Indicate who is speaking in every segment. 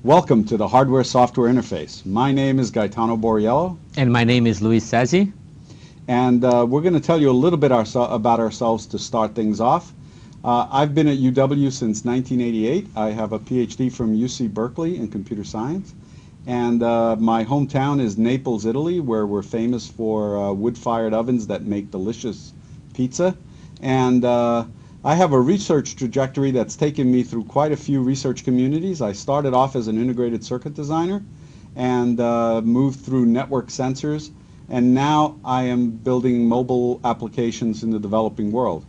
Speaker 1: Welcome to the Hardware-Software Interface. My name is Gaetano Borriello.
Speaker 2: And my name is Luis Sazzi.
Speaker 1: And we're going to tell you a little bit about ourselves to start things off. I've been at UW since 1988. I have a PhD from UC Berkeley in computer science. And my hometown is Naples, Italy, where we're famous for wood-fired ovens that make delicious pizza. And I have a research trajectory that's taken me through quite a few research communities. I started off as an integrated circuit designer and moved through network sensors, and now I am building mobile applications in the developing world.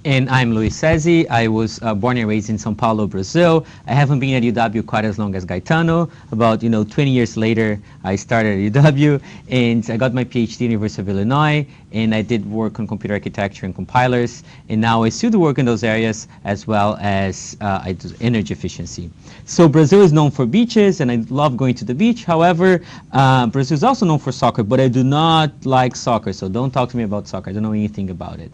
Speaker 2: And I'm Luis Sazzi. I was born and raised in São Paulo, Brazil. I haven't been at UW quite as long as Gaetano. About 20 years later, I started at UW, and I got my PhD at the University of Illinois, and I did work on computer architecture and compilers, and now I still do work in those areas, as well as I do energy efficiency. So Brazil is known for beaches, and I love going to the beach. However, Brazil is also known for soccer, but I do not like soccer, so don't talk to me about soccer. I don't know anything about it.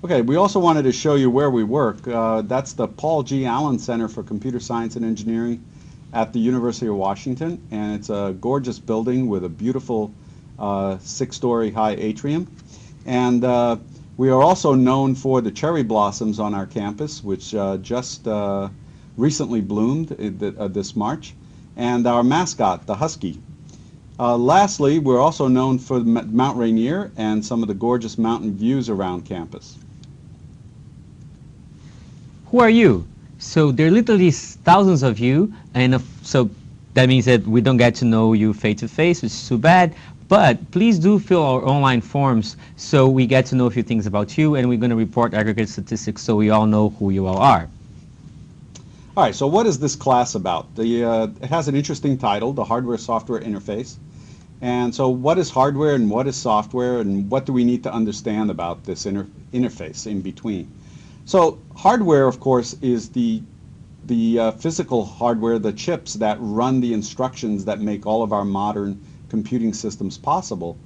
Speaker 1: Okay, we also wanted to show you where we work. That's the Paul G. Allen Center for Computer Science and Engineering at the University of Washington, and it's a gorgeous building with a beautiful 6-story high atrium. And we are also known for the cherry blossoms on our campus, which just recently bloomed this March, and our mascot, the husky. Lastly, we're also known for Mount Rainier and some of the gorgeous mountain views around campus.
Speaker 2: Who are you? So there are literally thousands of you, and so that means that we don't get to know you face to face, which is too bad. But please do fill our online forms so we get to know a few things about you, and we're going to report aggregate statistics so we all know who you all are.
Speaker 1: All right, so what is this class about? It has an interesting title, the Hardware-Software Interface. And so what is hardware and what is software, and what do we need to understand about this interface in between? So hardware, of course, is the physical hardware, the chips that run the instructions that make all of our modern computing systems possible.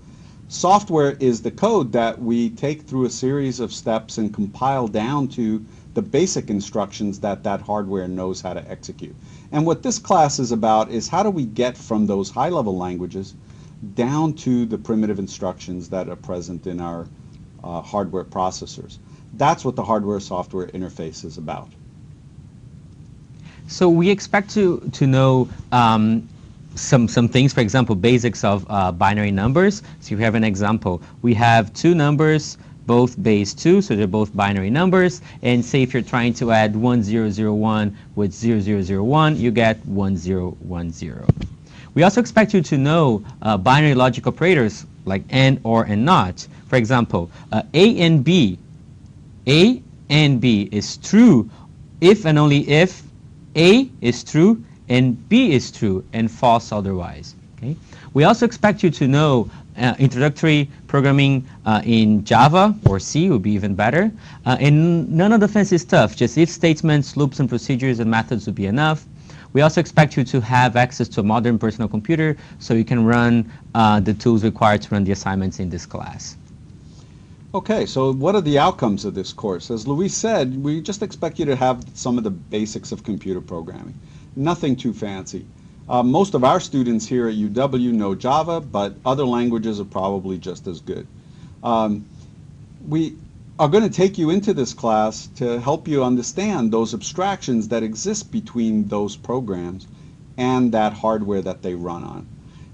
Speaker 1: Software is the code that we take through a series of steps and compile down to the basic instructions that that hardware knows how to execute. And what this class is about is how do we get from those high-level languages down to the primitive instructions that are present in our hardware processors. That's what the hardware-software interface is about.
Speaker 2: So we expect to know some things, for example, basics of binary numbers. So you have an example. We have two numbers, both base 2, so they're both binary numbers. And say if you're trying to add 1001 with 0001, you get 1010. We also expect you to know binary logic operators like AND, OR, and NOT. For example, A and B is true if and only if A is true and B is true and false otherwise. Okay? We also expect you to know introductory programming in Java or C would be even better. And none of the fancy stuff, just if statements, loops, and procedures and methods would be enough. We also expect you to have access to a modern personal computer so you can run the tools required to run the assignments in this class.
Speaker 1: Okay, so what are the outcomes of this course? As Luis said, we just expect you to have some of the basics of computer programming. Nothing too fancy. Most of our students here at UW know Java, but other languages are probably just as good. We are going to take you into this class to help you understand those abstractions that exist between those programs and that hardware that they run on.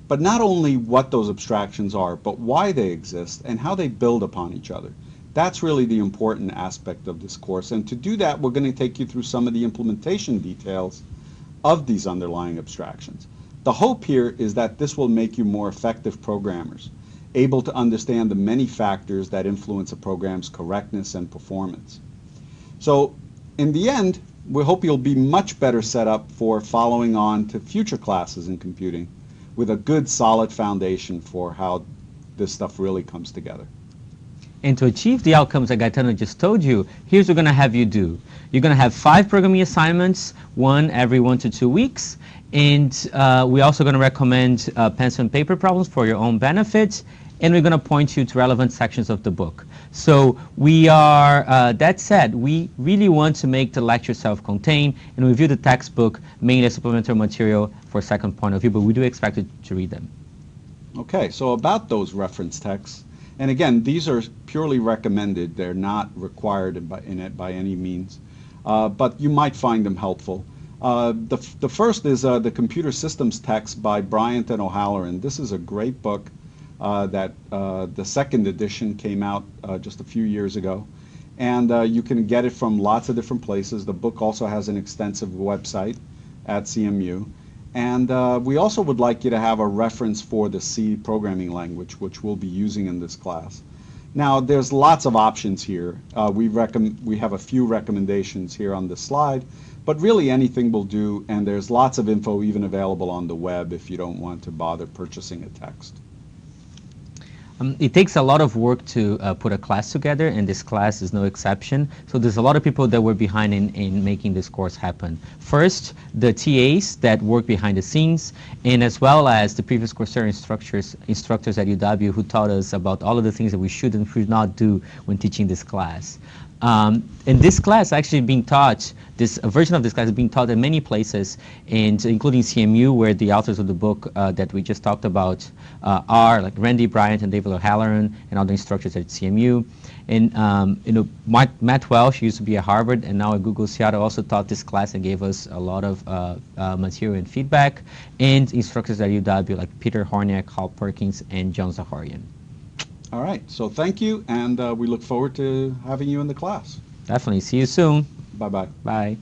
Speaker 1: But not only what those abstractions are, but why they exist and how they build upon each other. That's really the important aspect of this course. And to do that, we're going to take you through some of the implementation details of these underlying abstractions. The hope here is that this will make you more effective programmers, able to understand the many factors that influence a program's correctness and performance. So in the end, we hope you'll be much better set up for following on to future classes in computing with a good solid foundation for how this stuff really comes together.
Speaker 2: And to achieve the outcomes that Gaetano just told you, here's what we're going to have you do. You're going to have 5 programming assignments, one every 1 to 2 weeks. And we're also going to recommend pencil and paper problems for your own benefit. and we're going to point you to relevant sections of the book. So we are, that said, we really want to make the lecture self-contained, and we view the textbook mainly as supplementary material for a second point of view, but we do expect you to read them.
Speaker 1: Okay, so about those reference texts, and again, these are purely recommended. They're not required by any means, but you might find them helpful. The first is the Computer Systems text by Bryant and O'Halloran. This is a great book that the second edition came out just a few years ago, and you can get it from lots of different places. The book also has an extensive website at CMU. And we also would like you to have a reference for the C programming language, which we'll be using in this class. Now, there's lots of options here. We have a few recommendations here on this slide, but really anything will do, and there's lots of info even available on the web if you don't want to bother purchasing a text.
Speaker 2: It takes a lot of work to put a class together, and this class is no exception. So there's a lot of people that were behind in making this course happen. First, the TAs that work behind the scenes, and as well as the previous Coursera instructors at UW who taught us about all of the things that we should and should not do when teaching this class. And this class actually being taught, this version of this class is being taught in many places, and including CMU, where the authors of the book that we just talked about are like Randy Bryant and David O'Halloran and other instructors at CMU. And Matt Welsh used to be at Harvard and now at Google Seattle also taught this class and gave us a lot of material and feedback, and instructors at UW like Peter Horniak, Hal Perkins, and John Zahorian.
Speaker 1: All right, so thank you, and we look forward to having you in the class.
Speaker 2: Definitely. See you soon.
Speaker 1: Bye-bye.
Speaker 2: Bye.